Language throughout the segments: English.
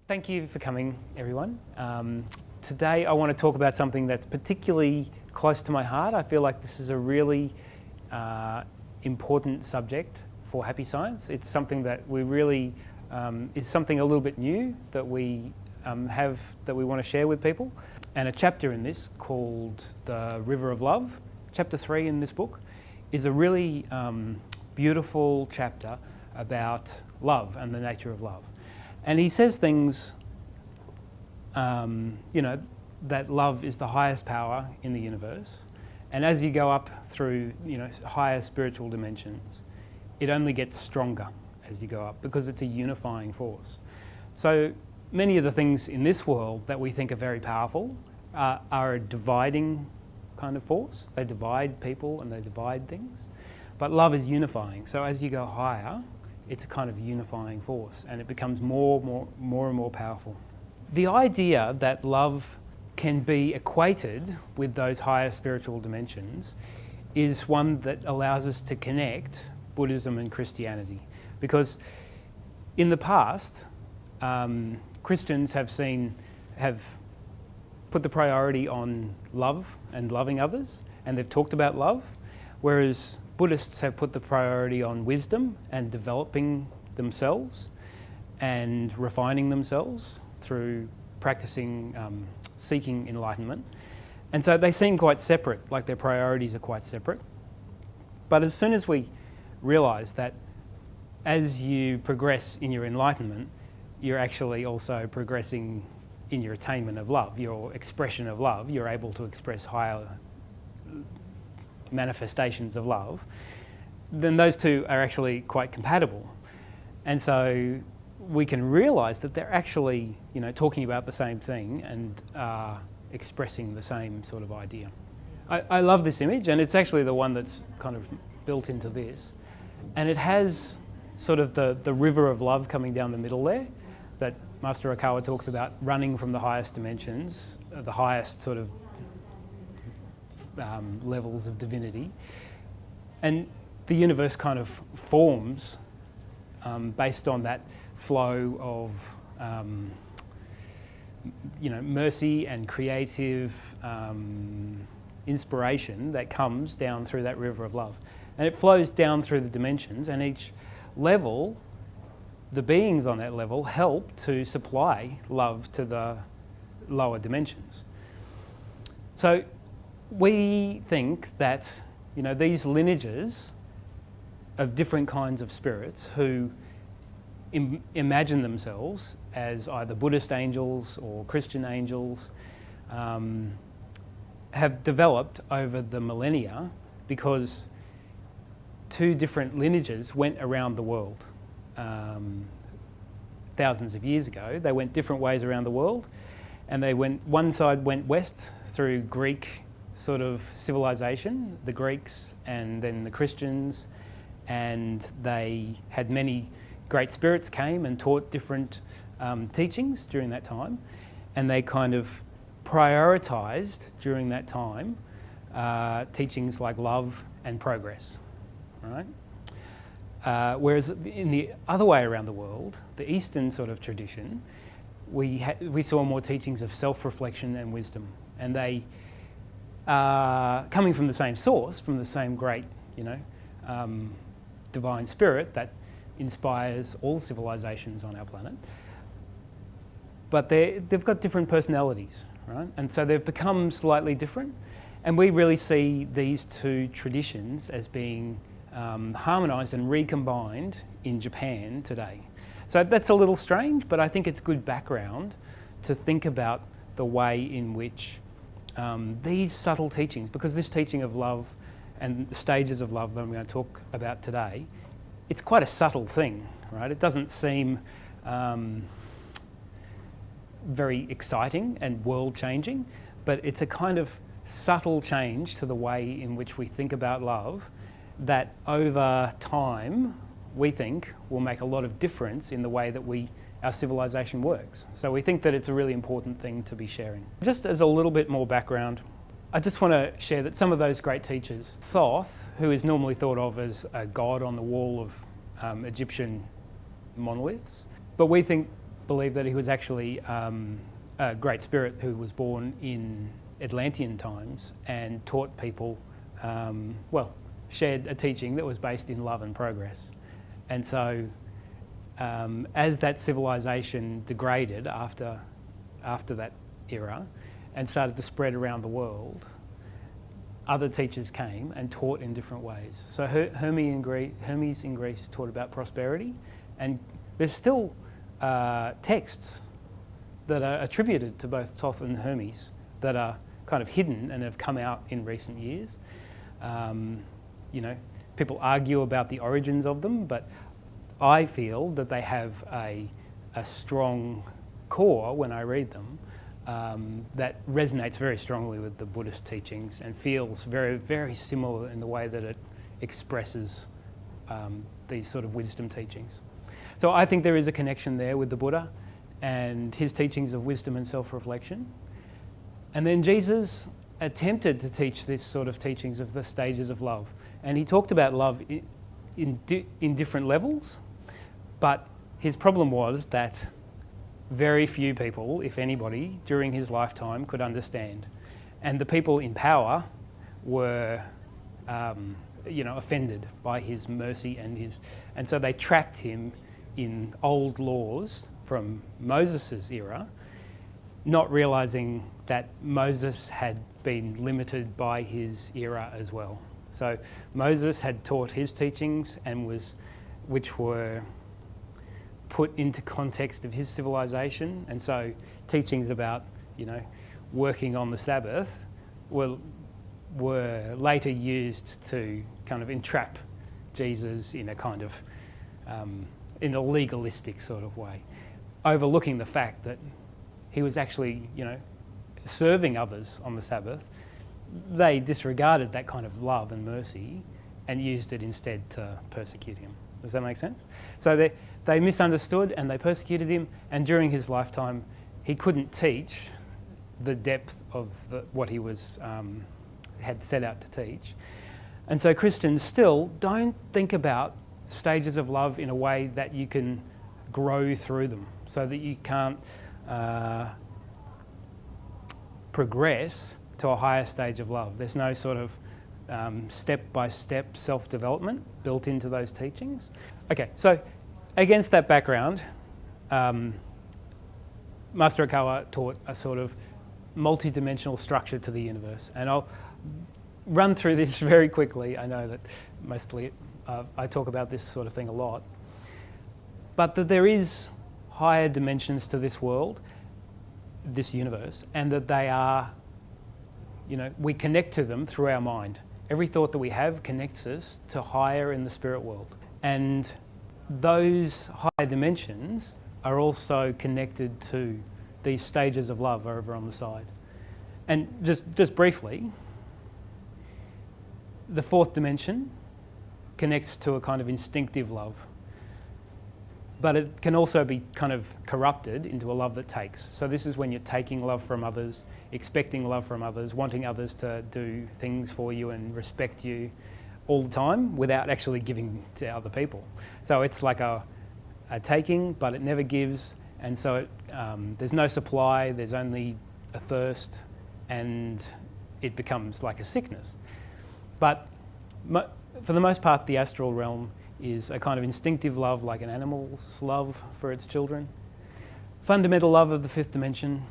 Thank you for coming, everyone. Today I want to talk about something that's particularly close to my heart. I feel like this is a really important subject for Happy Science. It's something that we really is something a little bit new that we have that we want to share with people. And a chapter in this called The River of Love, chapter 3 in this book, is a really beautiful chapter about love and the nature of love. And he says things, that love is the highest power in the universe. And as you go up through, higher spiritual dimensions, it only gets stronger as you go up because it's a unifying force. So many of the things in this world that we think are very powerful are a dividing kind of force. They divide people and they divide things. But love is unifying. So as you go higher, it's a kind of unifying force and it becomes more and more powerful. The idea that love can be equated with those higher spiritual dimensions is one that allows us to connect Buddhism and Christianity. Because in the past, Christians have put the priority on love and loving others, and they've talked about love, whereas Buddhists have put the priority on wisdom and developing themselves and refining themselves through practicing, seeking enlightenment. And so they seem quite separate, like their priorities are quite separate. But as soon as we realise that as you progress in your enlightenment, you're actually also progressing in your attainment of love, your expression of love, you're able to express higher manifestations of love, then those two are actually quite compatible. And so we can realise that they're actually, talking about the same thing and expressing the same sort of idea. I love this image, and it's actually the one that's kind of built into this. And it has sort of the river of love coming down the middle there that Master Okawa talks about, running from the highest dimensions, the highest sort of levels of divinity. And the universe kind of forms based on that flow of mercy and creative inspiration that comes down through that river of love. And it flows down through the dimensions, and each level, the beings on that level help to supply love to the lower dimensions. So we think that these lineages of different kinds of spirits who imagine themselves as either Buddhist angels or Christian angels have developed over the millennia because two different lineages went around the world thousands of years ago. They went different ways around the world, and one side went west through Greek sort of civilization, the Greeks and then the Christians, and they had many great spirits came and taught different teachings during that time, and they kind of prioritized during that time teachings like love and progress, right? Whereas in the other way around the world, the Eastern sort of tradition, we saw more teachings of self-reflection and wisdom, and they coming from the same source, from the same great, divine spirit that inspires all civilizations on our planet. But they've got different personalities, right? And so they've become slightly different. And we really see these two traditions as being harmonised and recombined in Japan today. So that's a little strange, but I think it's good background to think about the way in which these subtle teachings, because this teaching of love and the stages of love that I'm going to talk about today, it's quite a subtle thing, right? It doesn't seem very exciting and world-changing, but it's a kind of subtle change to the way in which we think about love that over time we think will make a lot of difference in the way that our civilization works. So we think that it's a really important thing to be sharing. Just as a little bit more background, I just want to share that some of those great teachers, Thoth, who is normally thought of as a god on the wall of Egyptian monoliths, but we think believe that he was actually a great spirit who was born in Atlantean times and taught people, shared a teaching that was based in love and progress. And so as that civilization degraded after that era and started to spread around the world, other teachers came and taught in different ways. So Hermes in Greece taught about prosperity, and there's still texts that are attributed to both Thoth and Hermes that are kind of hidden and have come out in recent years. People argue about the origins of them, but I feel that they have a strong core when I read them that resonates very strongly with the Buddhist teachings and feels very, very similar in the way that it expresses these sort of wisdom teachings. So I think there is a connection there with the Buddha and his teachings of wisdom and self-reflection. And then Jesus attempted to teach this sort of teachings of the stages of love. And he talked about love in different levels, but his problem was that very few people, if anybody, during his lifetime could understand. And the people in power were offended by his mercy and so they trapped him in old laws from Moses' era, not realising that Moses had been limited by his era as well. So Moses had taught his teachings which were put into context of his civilization, and so teachings about working on the Sabbath were later used to kind of entrap Jesus in a kind of in a legalistic sort of way, overlooking the fact that he was actually serving others on the Sabbath. They disregarded that kind of love and mercy and used it instead to persecute him. Does that make sense? So they misunderstood and they persecuted him, and during his lifetime he couldn't teach the depth of what he was had set out to teach. And so Christians still don't think about stages of love in a way that you can grow through them, so that you can't progress to a higher stage of love. There's no sort of step-by-step self-development built into those teachings. Okay, so against that background, Master Okawa taught a sort of multi-dimensional structure to the universe. And I'll run through this very quickly. I know that mostly I talk about this sort of thing a lot. But that there is higher dimensions to this world, this universe, and that they are, we connect to them through our mind. Every thought that we have connects us to higher in the spirit world. And those higher dimensions are also connected to these stages of love over on the side. And just briefly, the fourth dimension connects to a kind of instinctive love. But it can also be kind of corrupted into a love that takes. So this is when you're taking love from others, expecting love from others, wanting others to do things for you and respect you all the time without actually giving to other people. So it's like a taking, but it never gives. And so there's no supply, there's only a thirst, and it becomes like a sickness. But for the most part, the astral realm is a kind of instinctive love, like an animal's love for its children. Fundamental love of the fifth dimension,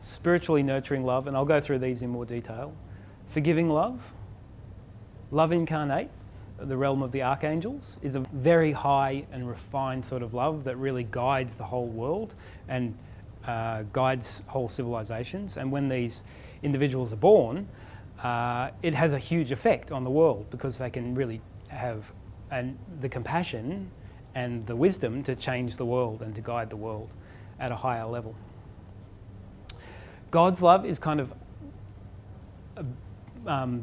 spiritually nurturing love, and I'll go through these in more detail. Forgiving love, love incarnate, the realm of the archangels, is a very high and refined sort of love that really guides the whole world and guides whole civilizations. And when these individuals are born, it has a huge effect on the world because they can really have the compassion and the wisdom to change the world and to guide the world at a higher level. God's love is kind of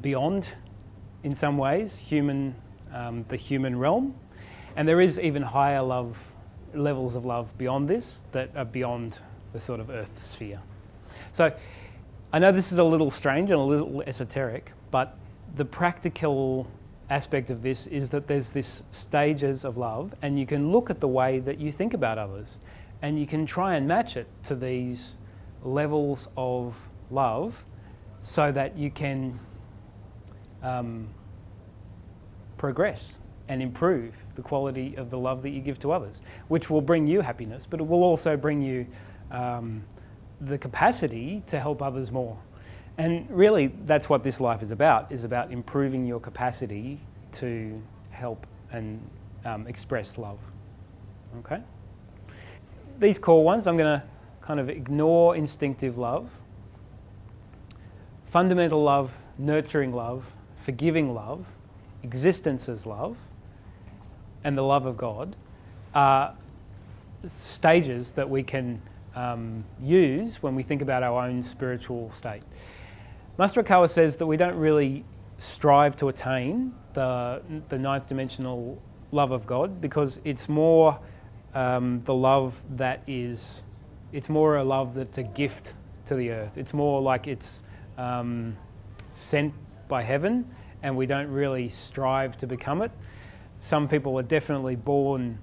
beyond, in some ways, the human realm, and there is even higher levels of love beyond this that are beyond the sort of earth sphere. So I know this is a little strange and a little esoteric, but the practical aspect of this is that there's this stages of love, and you can look at the way that you think about others And you can try and match it to these levels of love so that you can progress and improve the quality of the love that you give to others, which will bring you happiness, but it will also bring you the capacity to help others more. And really, that's what this life is about improving your capacity to help and express love. Okay? These core ones, I'm going to kind of ignore instinctive love, fundamental love, nurturing love, forgiving love, existence as love, and the love of God are stages that we can use when we think about our own spiritual state. Master Okawa says that we don't really strive to attain the ninth dimensional love of God because it's more the love that is, it's more a love that's a gift to the earth. It's more like it's sent by heaven and we don't really strive to become it. Some people are definitely born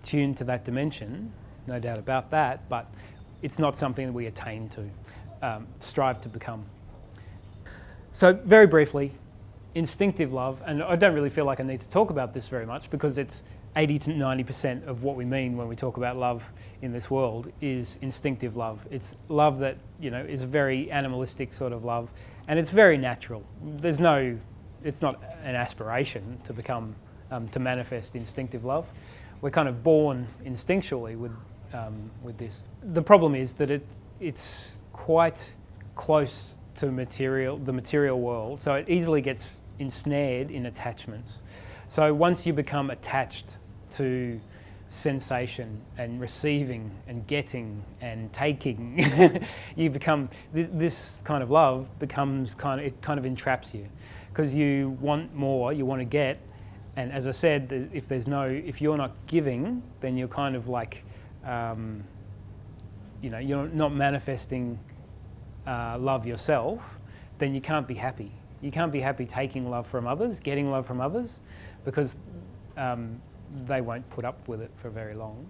tuned to that dimension, no doubt about that, but it's not something that we attain to, strive to become. So very briefly, instinctive love, and I don't really feel like I need to talk about this very much because it's 80 to 90% of what we mean when we talk about love in this world is instinctive love. It's love that, is a very animalistic sort of love, and it's very natural. It's not an aspiration to become, to manifest instinctive love. We're kind of born instinctually with this. The problem is that it's quite close to the material world, so it easily gets ensnared in attachments. So once you become attached to sensation and receiving and getting and taking, you become, this kind of love becomes it kind of entraps you because you want more, you want to get, and as I said, if you're not giving, then you're kind of like, you're not manifesting love yourself, then you can't be happy. You can't be happy taking love from others, getting love from others, because they won't put up with it for very long.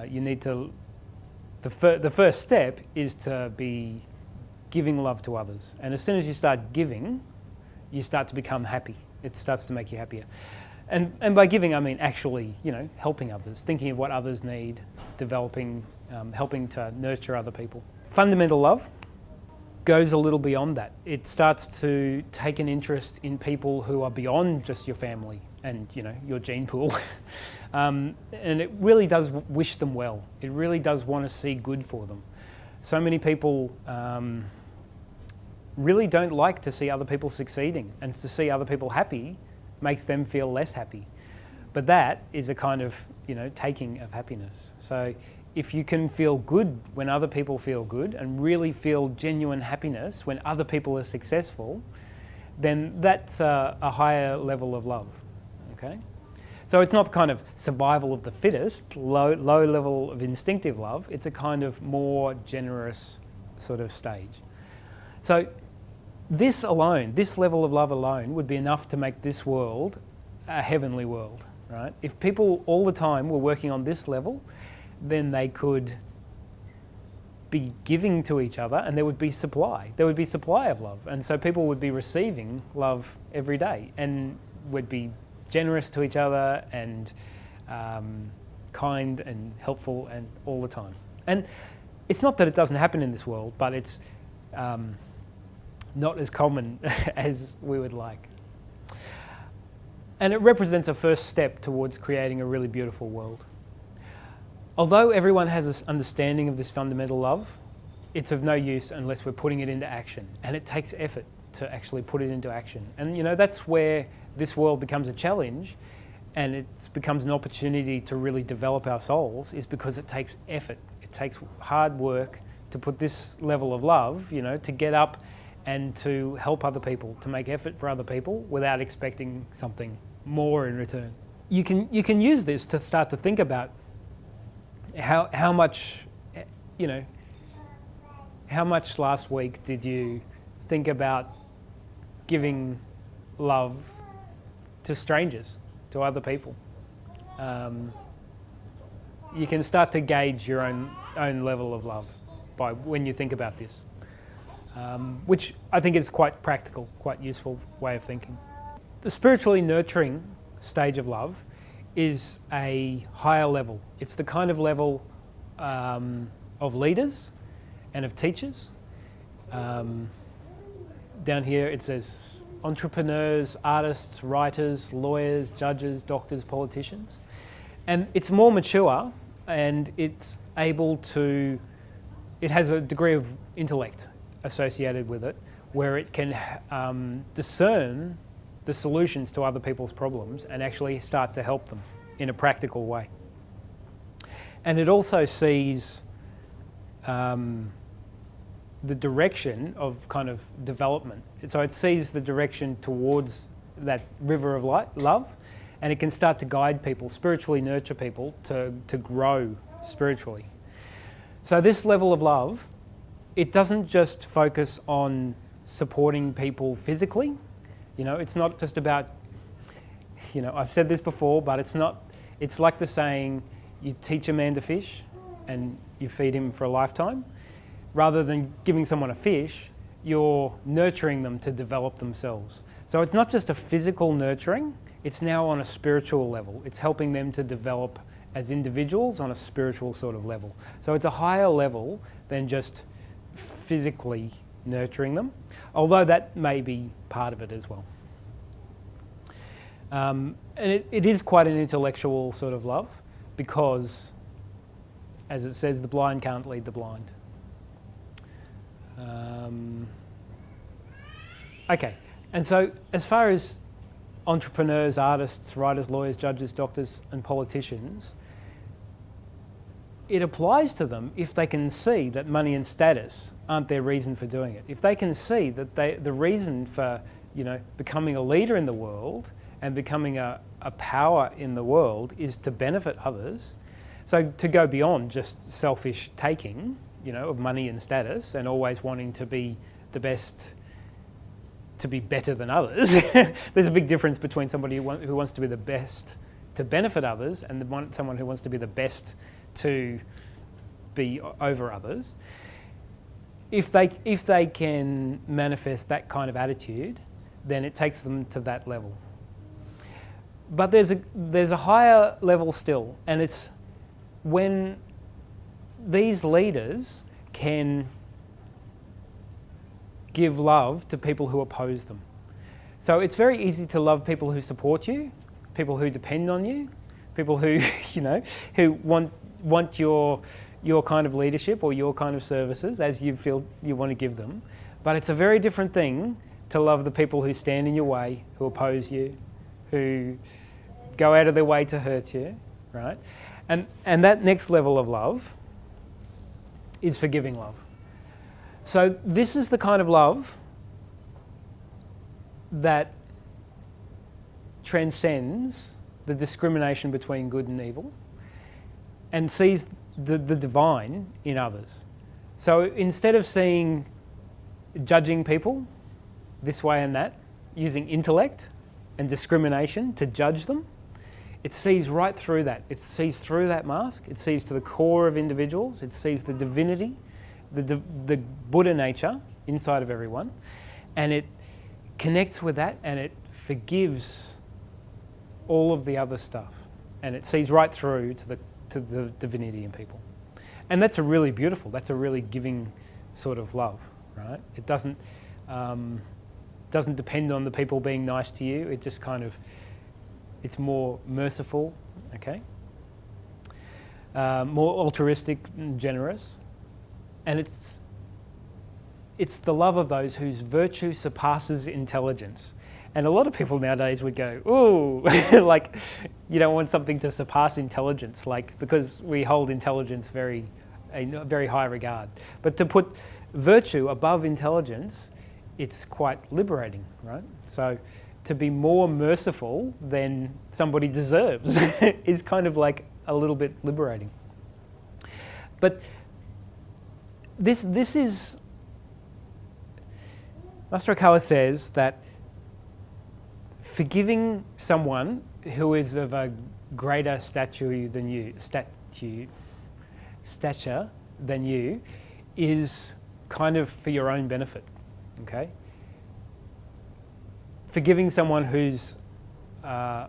You need to, the first step is to be giving love to others. And as soon as you start giving, you start to become happy. It starts to make you happier. And by giving, I mean actually, helping others, thinking of what others need, developing, helping to nurture other people. Fundamental love goes a little beyond that. It starts to take an interest in people who are beyond just your family and your gene pool. And it really does wish them well. It really does want to see good for them. So many people really don't like to see other people succeeding, and to see other people happy makes them feel less happy. But that is a kind of taking of happiness. So if you can feel good when other people feel good and really feel genuine happiness when other people are successful, then that's a higher level of love, okay? So it's not kind of survival of the fittest, low level of instinctive love, it's a kind of more generous sort of stage. So this level of love alone would be enough to make this world a heavenly world, right? If people all the time were working on this level, then they could be giving to each other and there would be supply. There would be supply of love. And so people would be receiving love every day and would be generous to each other and kind and helpful and all the time. And it's not that it doesn't happen in this world, but it's not as common as we would like. And it represents a first step towards creating a really beautiful world. Although everyone has this understanding of this fundamental love, it's of no use unless we're putting it into action. And it takes effort to actually put it into action. And that's where this world becomes a challenge and it becomes an opportunity to really develop our souls, is because it takes effort. It takes hard work to put this level of love, to get up and to help other people, to make effort for other people without expecting something more in return. You can use this to start to think about how much last week did you think about giving love to strangers, to other people? you can start to gauge your own level of love by when you think about this, which I think is quite practical, quite useful way of thinking. The spiritually nurturing stage of love is a higher level. It's the kind of level of leaders and of teachers. Down here it says entrepreneurs, artists, writers, lawyers, judges, doctors, politicians. And it's more mature, and it's able to, it has a degree of intellect associated with it, where it can discern the solutions to other people's problems and actually start to help them in a practical way. And it also sees the direction of kind of development. So it sees the direction towards that river of love, and it can start to guide people, spiritually nurture people to grow spiritually. So this level of love, it doesn't just focus on supporting people physically. You know, it's not just about, you know, I've said this before, but it's like the saying, you teach a man to fish and you feed him for a lifetime. Rather than giving someone a fish, you're nurturing them to develop themselves. So it's not just a physical nurturing, it's now on a spiritual level. It's helping them to develop as individuals on a spiritual sort of level. So it's a higher level than just physically nurturing them, although that may be part of it as well. And it is quite an intellectual sort of love, because, as it says, the blind can't lead the blind. Okay, and so as far as entrepreneurs, artists, writers, lawyers, judges, doctors and politicians, it applies to them if they can see that money and status aren't their reason for doing it. If they can see that the reason for, you know, becoming a leader in the world and becoming a power in the world is to benefit others, so to go beyond just selfish taking, you know, of money and status, and always wanting to be the best, to be better than others. There's a big difference between somebody who wants to be the best to benefit others and someone who wants to be the best to be over others. If they can manifest that kind of attitude, then it takes them to that level. But there's a higher level still, and it's when these leaders can give love to people who oppose them. So it's very easy to love people who support you, people who depend on you, people who, you know, who want your kind of leadership or your kind of services as you feel you want to give them. But it's a very different thing to love the people who stand in your way, who oppose you, who go out of their way to hurt you, right? And that next level of love is forgiving love. So this is the kind of love that transcends the discrimination between good and evil and sees the divine in others. So instead of judging people this way and that, using intellect and discrimination to judge them, it sees right through that. It sees through that mask. It sees to the core of individuals. It sees the divinity, the Buddha nature inside of everyone, and it connects with that, and it forgives all of the other stuff, and it sees right through to the divinity in people. And that's a really beautiful, that's a really giving sort of love, right? It doesn't depend on the people being nice to you. It just kind of, it's more merciful, okay? More altruistic and generous. And it's the love of those whose virtue surpasses intelligence. And a lot of people nowadays would go, ooh, like, you don't want something to surpass intelligence, like, because we hold intelligence a very high regard. But to put virtue above intelligence, it's quite liberating, right? So to be more merciful than somebody deserves is kind of like a little bit liberating. But this is, Master Okawa says that forgiving someone who is of a greater stature than you, stature than you is kind of for your own benefit, okay? Forgiving someone who's, I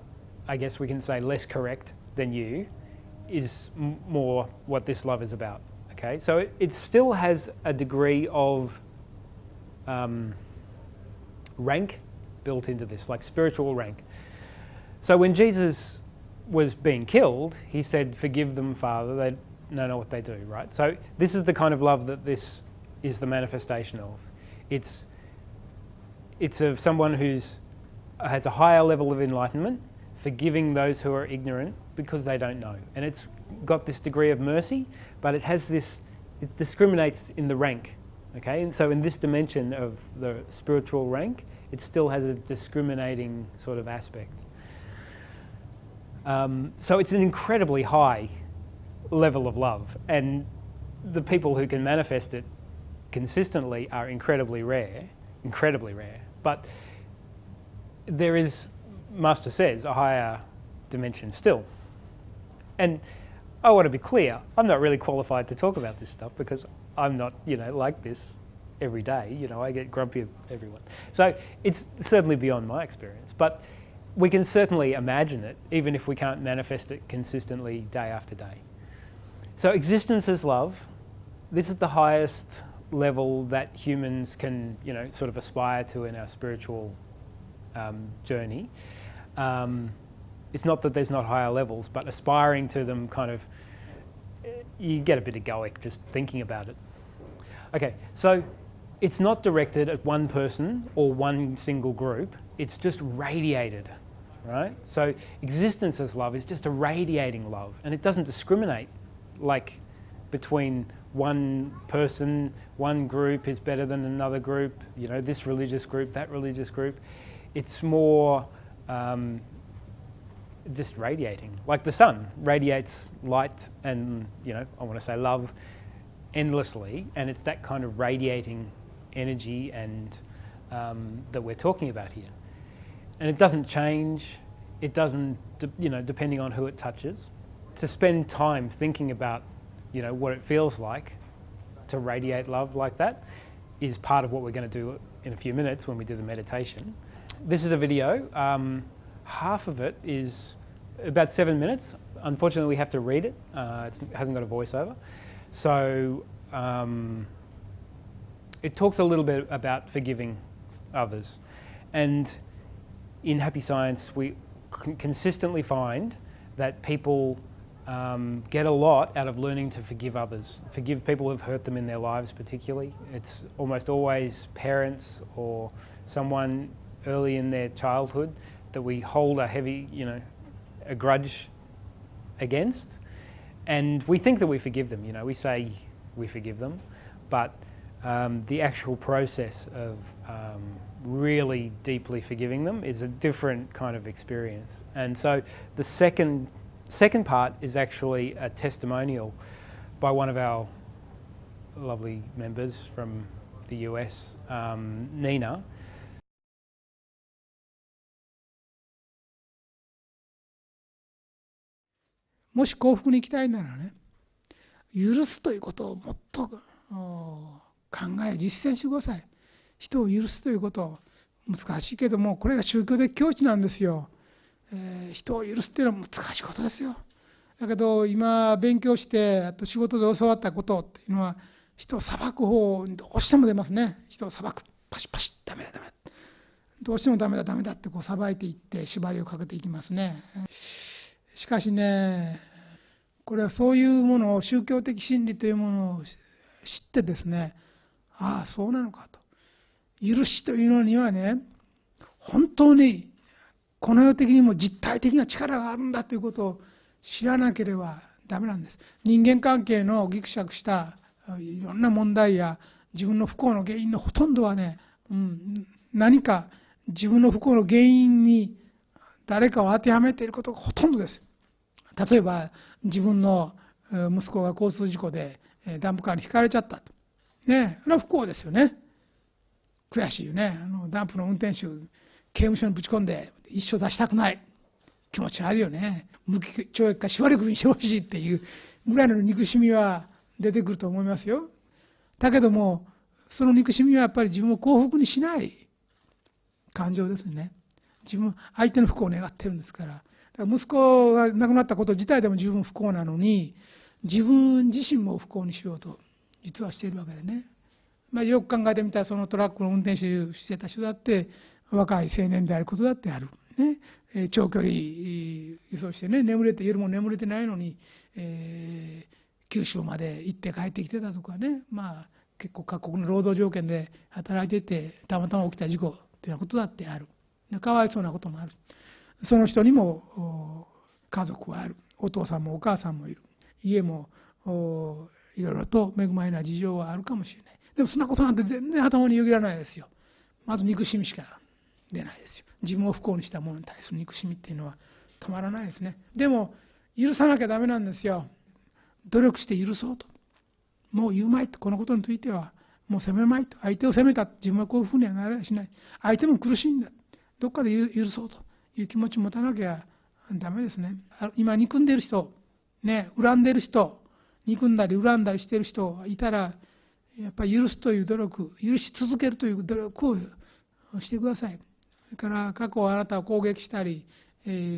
guess we can say, less correct than you is more what this love is about, okay? So it still has a degree of rank built into this, like spiritual rank. So when Jesus was being killed, he said, "Forgive them, Father, they don't know what they do," right? So this is the kind of love that this is the manifestation of. It's of someone who's has a higher level of enlightenment, forgiving those who are ignorant because they don't know. And it's got this degree of mercy, but it has this, it discriminates in the rank, okay? And so in this dimension of the spiritual rank, it still has a discriminating sort of aspect. So it's an incredibly high level of love, and the people who can manifest it consistently are incredibly rare. But there is, Master says, a higher dimension still. And I want to be clear, I'm not really qualified to talk about this stuff because I'm not, like this every day. I get grumpy with everyone. So it's certainly beyond my experience. But we can certainly imagine it, even if we can't manifest it consistently day after day. So existence as love, this is the highest level that humans can, sort of aspire to in our spiritual journey. It's not that there's not higher levels, but aspiring to them kind of, you get a bit egoic just thinking about it. Okay, so it's not directed at one person or one single group, it's just radiated, right? So existence as love is just a radiating love, and it doesn't discriminate like between one person, one group is better than another group, this religious group, that religious group. It's more just radiating, like the sun radiates light and, I want to say love endlessly, and it's that kind of radiating energy and that we're talking about here. And it doesn't change, it doesn't, depending on who it touches. To spend time thinking about, what it feels like to radiate love like that is part of what we're going to do in a few minutes when we do the meditation. This is a video. Half of it is about 7 minutes. Unfortunately, we have to read it. It hasn't got a voiceover. So it talks a little bit about forgiving others. And in Happy Science, we consistently find that people get a lot out of learning to forgive others, forgive people who've hurt them in their lives particularly. It's almost always parents or someone early in their childhood that we hold a heavy, a grudge against. And we think that we forgive them, we say we forgive them, but the actual process of really deeply forgiving them is a different kind of experience. And so the second part is actually a testimonial by one of our lovely members from the US, Nina. もし幸福に行きたいならね、許すということをもっと考え、実践してください。人を許すということ、難しいけども、これが宗教的境地なんですよ。人を許すっていうのは難しいことですよ。だけど今勉強して、あと仕事で教わったことっていうのは、人を裁く方にどうしても出ますね。人を裁く、パシパシ、ダメだダメだ。どうしてもダメだダメだってこう裁いていって縛りをかけていきますね。しかしね、これはそういうものを、宗教的真理というものを知ってですね、ああそうなのかと。許しというのにはね、本当にこの世的にも実体的な力があるんだということを知らなければダメなんです。人間関係のギクシャクしたいろんな問題や自分の不幸の原因のほとんどはね、何か自分の不幸の原因に誰かを当てはめていることがほとんどです。例えば自分の息子が交通事故でダンプカーにひかれちゃったと。ね、それは不幸ですよね。悔しいよね。ダンプの運転手、刑務所にぶち込んで一生出したくない気持ちあるよね。無期懲役か縛り首にしてほしいっていうぐらいの憎しみは出てくると思いますよ。だけども、その憎しみはやっぱり自分を幸福にしない感情ですね。相手の不幸を願ってるんですから。だから息子が亡くなったこと自体でも十分不幸なのに、自分自身も不幸にしようと、実はしているわけでね。よく考えてみたら、そのトラックの運転手してた人だって、若い青年であることだってある。ね、長距離輸送してね、夜も眠れてないのに、九州まで行って帰ってきてたとかね、結構過酷な労働条件で働いてて、たまたま起きた事故というようなことだってある。かわいそうなこともある。その人にも家族はある。お父さんもお母さんもいる。家もいろいろと恵まれない事情はあるかもしれない。でもそんなことなんて全然頭によぎらないですよ。まず憎しみしか出ないですよ。自分を不幸にしたものに対する憎しみっていうのは止まらないですね。でも許さなきゃダメなんですよ。努力して許そうと。もう言うまいと。このことについてはもう責めまいと。相手を責めた。自分はこういうふうにはなれやしない。相手も苦しいんだ。どっかで許そうという気持ちを持たなきゃダメですね。今憎んでる人、ね、恨んでる人、憎んだり恨んだりしてる人がいたら、やっぱり許すという努力、許し続けるという努力をしてください。それから過去あなたを攻撃したり、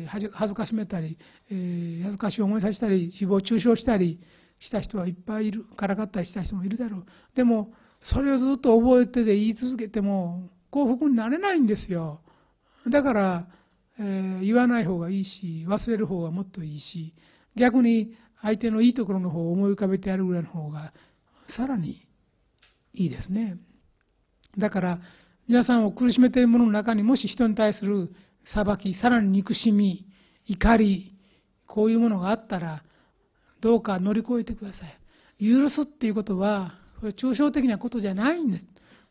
恥ずかしめたり、恥ずかしい思いさせたり、誹謗中傷したりした人はいっぱいいる。からかったりした人もいるだろう。でも、それをずっと覚えてで言い続けても幸福になれないんですよ。だから、言わない方がいいし、忘れる方がもっといいし、逆に相手のいいところの方を思い浮かべてやるぐらいの方がさらにいいですね。だから皆さんを苦しめているものの中にもし人に対する裁き、さらに憎しみ、怒り、こういうものがあったらどうか乗り越えてください。許すっていうことは抽象的なことじゃないんです。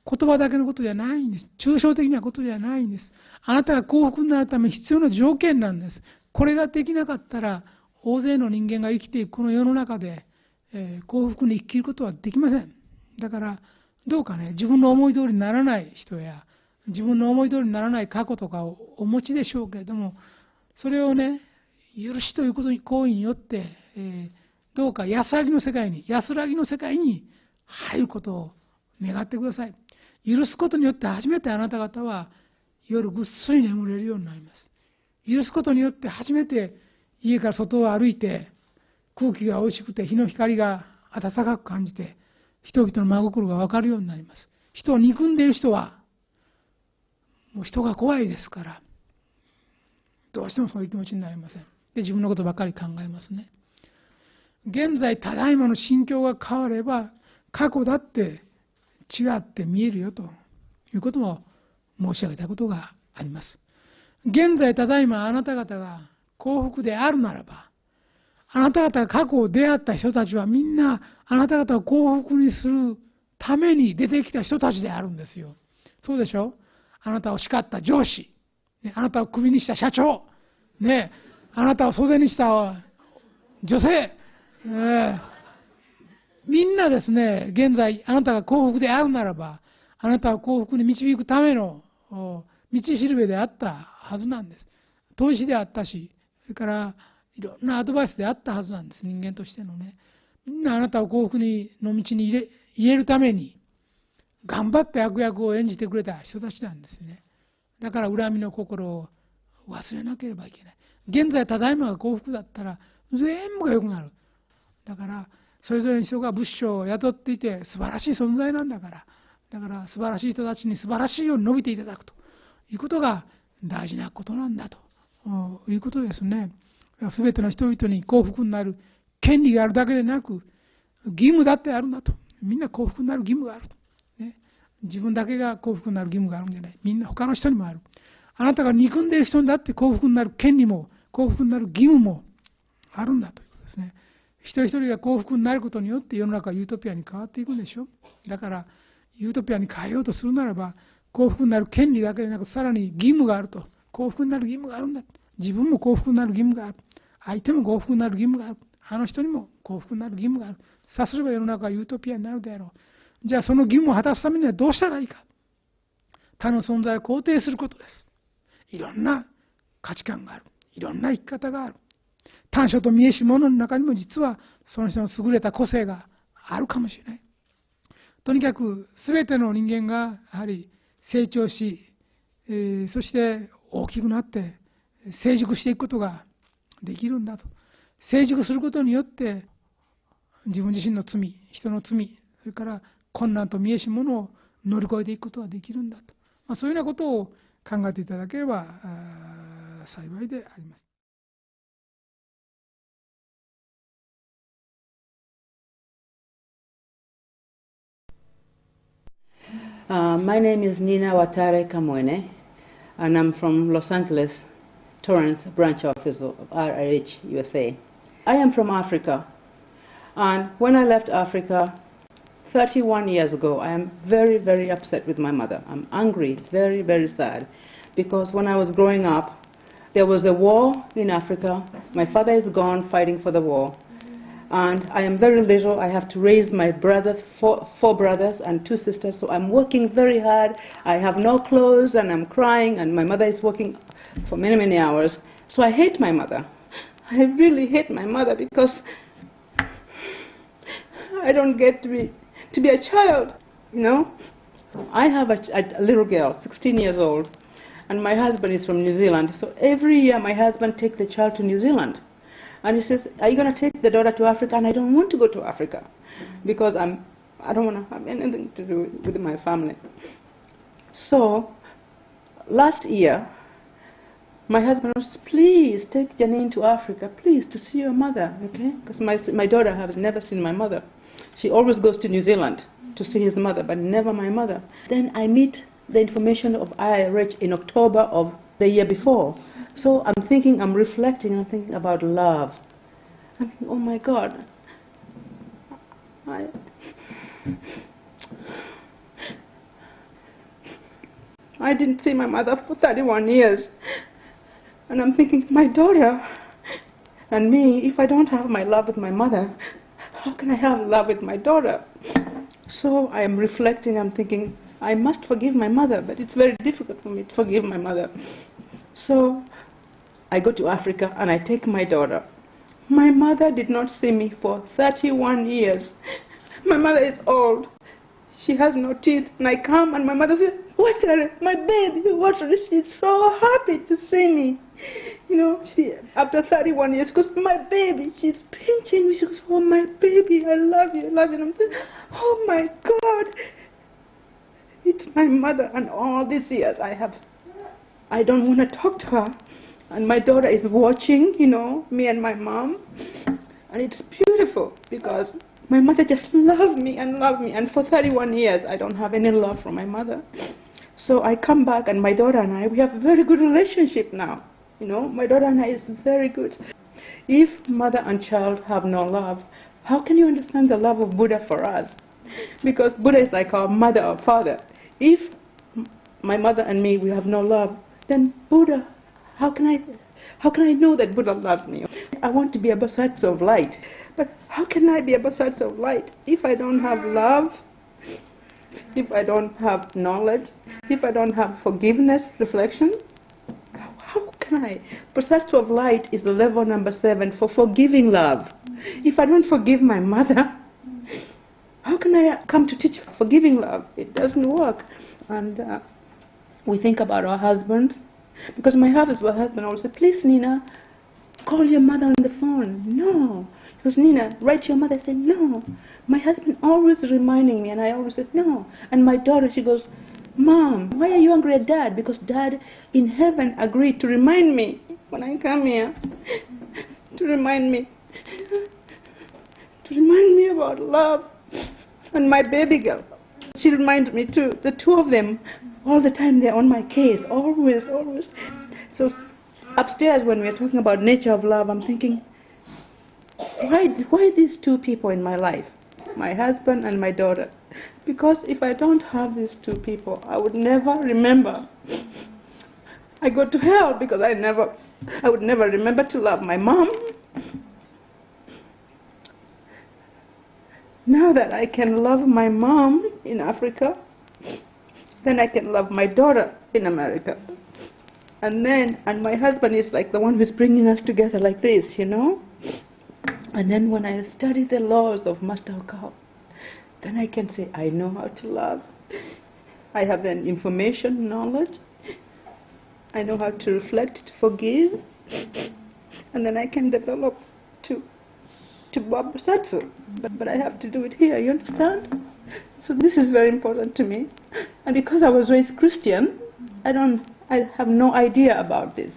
言葉だけのことじゃないんです。抽象的なことじゃないんです。あなたが幸福になるために必要な条件なんです。これができなかったら大勢の人間が生きていくこの世の中で、幸福に生きることはできません。だからどうかね、自分の思い通りにならない人や自分の思い通りにならない過去とかをお持ちでしょうけれども、それをね、許しという行為によって、どうか安らぎの世界に入ることを願ってください。許すことによって初めてあなた方は夜ぐっすり眠れるようになります。許すことによって初めて家から外を歩いて空気が美味しくて日の光が暖かく感じて人々の真心が分かるようになります。人を憎んでいる人はもう人が怖いですからどうしてもそういう気持ちになりません。で、自分のことばかり考えますね。現在ただいまの心境が変われば過去だって違って見えるよということも申し上げたことがあります。現在ただいまあなた方が幸福であるならば、あなた方が過去を出会った人たちはみんなあなた方を幸福にするために出てきた人たちであるんですよ。そうでしょ？あなたを叱った上司、あなたをクビにした社長、ね、あなたを袖にした女性、みんなですね、現在あなたが幸福であるならば、あなたを幸福に導くための道しるべであったはずなんです。砥石であったし、それからいろんなアドバイスであったはずなんです、人間としてのね。みんなあなたを幸福の道に入れるために、頑張って悪役を演じてくれた人たちなんですよね。だから恨みの心を忘れなければいけない。現在ただいまが幸福だったら全部が良くなる。だからそれぞれの人が仏性を雇っていて素晴らしい存在なんだから、だから素晴らしい人たちに素晴らしいように伸びていただくということが大事なことなんだということですね。すべての人々に幸福になる権利があるだけでなく義務だってあるんだと。みんな幸福になる義務がある、ね、自分だけが幸福になる義務があるんじゃない。みんな他の人にもある。あなたが憎んでいる人にだって幸福になる権利も幸福になる義務もあるんだということですね。一人一人が幸福になることによって世の中はユートピアに変わっていくんでしょ。だからユートピアに変えようとするならば幸福になる権利だけでなくさらに義務があると。幸福になる義務があるんだ。自分も幸福になる義務がある。相手も幸福になる義務がある。あの人にも幸福になる義務がある。さすれば世の中はユートピアになるであろう。じゃあその義務を果たすためにはどうしたらいいか。他の存在を肯定することです。いろんな価値観がある。いろんな生き方がある。短所と見えし者の中にも実はその人の優れた個性があるかもしれない。とにかく全ての人間がやはり成長し、そして大きくなって成熟していくことができるんだと。成熟することによって自分自身の罪、人の罪、それから困難と見えし者を乗り越えていくことができるんだと。そういうようなことを考えていただければ幸いであります。My name is Nina Watare Kamwene, and I'm from Los Angeles, Torrance branch office of RH USA. I am from Africa, and when I left Africa 31 years ago, I am very, very upset with my mother. I'm angry, very, very sad, because when I was growing up, there was a war in Africa. My father is gone fighting for the war. And I am very little. I have to raise my brothers, four brothers and 2 sisters. So I'm working very hard. I have no clothes and I'm crying, and my mother is working for many, many hours. So I hate my mother. I really hate my mother because I don't get to be a child, you know. I have a little girl, 16 years old, and my husband is from New Zealand. So every year my husband takes the child to New Zealand. And he says, are you going to take the daughter to Africa? And I don't want to go to Africa because I don't want to have anything to do with my family. So last year, my husband was, please take Janine to Africa, please, to see your mother, okay? Because my daughter has never seen my mother. She always goes to New Zealand to see his mother, but never my mother. Then I meet the information of IRH in October of the year before. So I'm thinking, I'm reflecting, I'm thinking about love. I'm thinking, oh my God, I didn't see my mother for 31 years. And I'm thinking, my daughter and me, if I don't have my love with my mother, how can I have love with my daughter? So I am reflecting, I'm thinking, I must forgive my mother, but it's very difficult for me to forgive my mother. So I go to Africa and I take my daughter. My mother did not see me for 31 years. My mother is old. She has no teeth. And I come and my mother says, what are it? My baby, what are it? She's so happy to see me. You know, after 31 years, because my baby, she's pinching me. She goes, oh, my baby, I love you, I love you. And I'm thinking, oh, my God. It's my mother. And all these years I don't want to talk to her. And my daughter is watching, you know, me and my mom. And it's beautiful because my mother just loved me and loved me. And for 31 years, I don't have any love from my mother. So I come back and my daughter and I, we have a very good relationship now. You know, my daughter and I is very good. If mother and child have no love, how can you understand the love of Buddha for us? Because Buddha is like our mother or father. If my mother and me, we have no love, then Buddha, how can I know that Buddha loves me? I want to be a bodhisattva of light. But how can I be a bodhisattva of light if I don't have love, if I don't have knowledge, if I don't have forgiveness, reflection? How can I? Bodhisattva of light is the level number 7 for forgiving love. If I don't forgive my mother, how can I come to teach forgiving love? It doesn't work. And we think about our husbands. Because my husband always said, please, Nina, call your mother on the phone. No. He goes, Nina, write to your mother. I said, no. My husband always reminding me, and I always said, no. And my daughter, she goes, Mom, why are you angry at Dad? Because Dad in heaven agreed to remind me when I come here, to remind me about love. And my baby girl, she reminds me too. The 2 of them, all the time they're on my case, always, always. So upstairs when we're talking about nature of love, I'm thinking, why these 2 people in my life? My husband and my daughter. Because if I don't have these 2 people, I would never remember. I go to hell because I would never remember to love my mom. Now that I can love my mom in Africa, then I can love my daughter in America. And my husband is like the one who's bringing us together like this, you know. And then when I study the laws of Master Okawa, then I can say, I know how to love. I have the information, knowledge. I know how to reflect, to forgive. And then I can develop to Bob Satsu. But I have to do it here, you understand? So this is very important to me. And because I was raised Christian, I have no idea about this.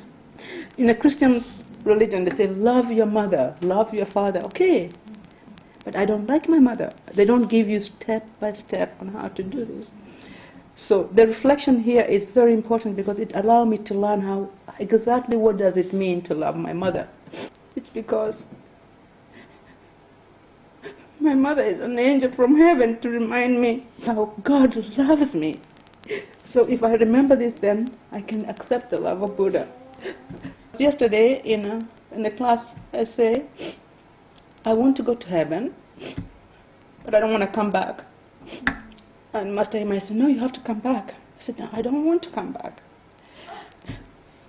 In a Christian religion, they say, love your mother, love your father. Okay. But I don't like my mother. They don't give you step by step on how to do this. So the reflection here is very important because it allows me to learn how exactly what does it mean to love my mother. It's because my mother is an angel from heaven to remind me how God loves me. So if I remember this, then I can accept the love of Buddha. Yesterday in the class I say, I want to go to heaven, but I don't want to come back. And Master Himai said, no, you have to come back. I said, no, I don't want to come back.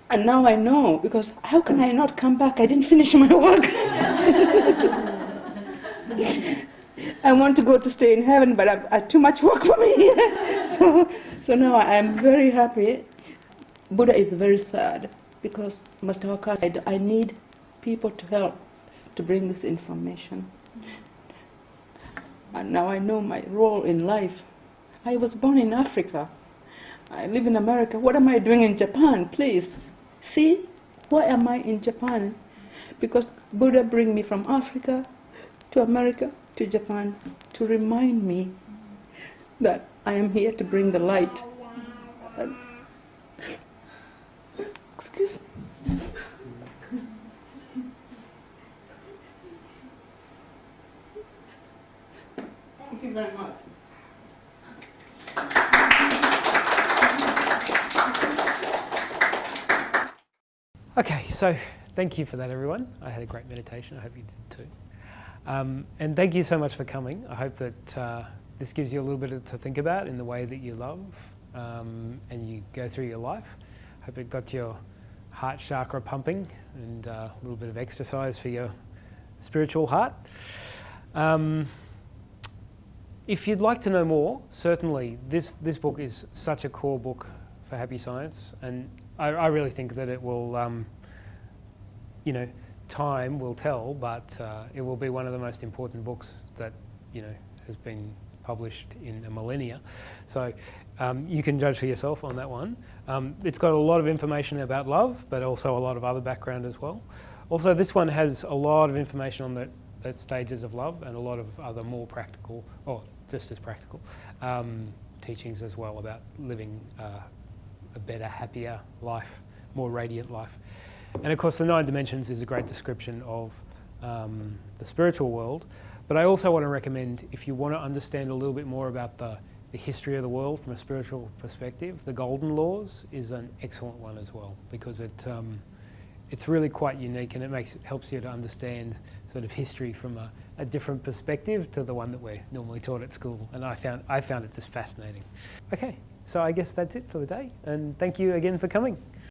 And now I know, because how can I not come back? I didn't finish my work. I want to go to stay in heaven, but I've too much work for me here. So now I am very happy. Buddha is very sad, because Master Okawa said, I need people to help to bring this information. And now I know my role in life. I was born in Africa. I live in America. What am I doing in Japan? Please. See, why am I in Japan? Because Buddha bring me from Africa to America to Japan to remind me that I am here to bring the light. Excuse me. Thank you very much. Okay, so thank you for that, everyone. I had a great meditation. I hope you did too. And thank you so much for coming. I hope that this gives you a little bit to think about in the way that you love and you go through your life. Hope it got your heart chakra pumping and a little bit of exercise for your spiritual heart. If you'd like to know more, certainly this book is such a core book for happy science, and I really think that it will, time will tell, but it will be one of the most important books that, has been published in a millennia. So you can judge for yourself on that one. It's got a lot of information about love, but also a lot of other background as well. Also, this one has a lot of information on the stages of love and a lot of other more practical, or just as practical, teachings as well about living a better, happier life, more radiant life. And of course the 9 dimensions is a great description of the spiritual world, but I also want to recommend, if you want to understand a little bit more about the history of the world from a spiritual perspective, the Golden Laws is an excellent one as well, because it's really quite unique, and it helps you to understand sort of history from a different perspective to the one that we're normally taught at school, and I found it just fascinating. Okay, so I guess that's it for the day, and thank you again for coming.